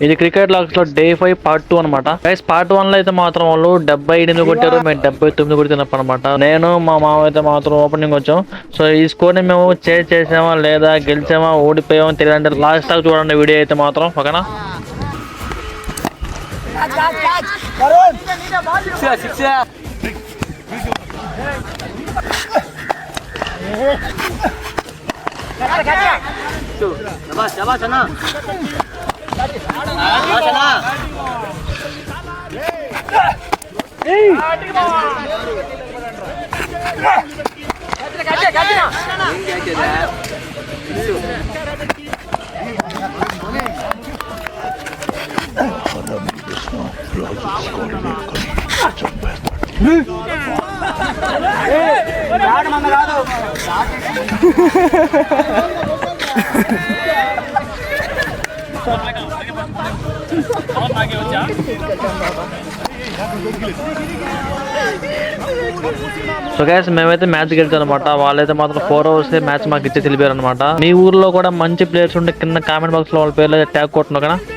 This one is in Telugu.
ఇది క్రికెట్ లాగ్స్ లో డే 5 పార్ట్ 2 అనమాట. గైస్ పార్ట్ 1 లో అయితే మాత్రం వాళ్ళు 78 కొట్టారు, మేము 79 కొడుతున్నప్పుడు అనమాట. నేను మా మామ అయితే మాత్రం ఓపెనింగ్ వచ్చాం. సో ఈ స్కోర్ ని మేము చేజ్ చేసామా లేదా గెలిచామా ఓడిపోయామా తెలియదంటే లాస్ట్ దాకా చూడండి వీడియో అయితే మాత్రం. ఓకేనా? సో గైస్ మేమైతే మ్యాచ్ గెలిచాం అనమాట. వాళ్ళైతే మాత్రం 4 hours మ్యాచ్ మాకు ఇచ్చి తెలిపారు అనమాట. మీ ఊర్లో కూడా మంచి ప్లేయర్స్ ఉంటే కింద కామెంట్ బాక్స్ లో వాళ్ళ పేర్లు ట్యాగ్ కొట్టను.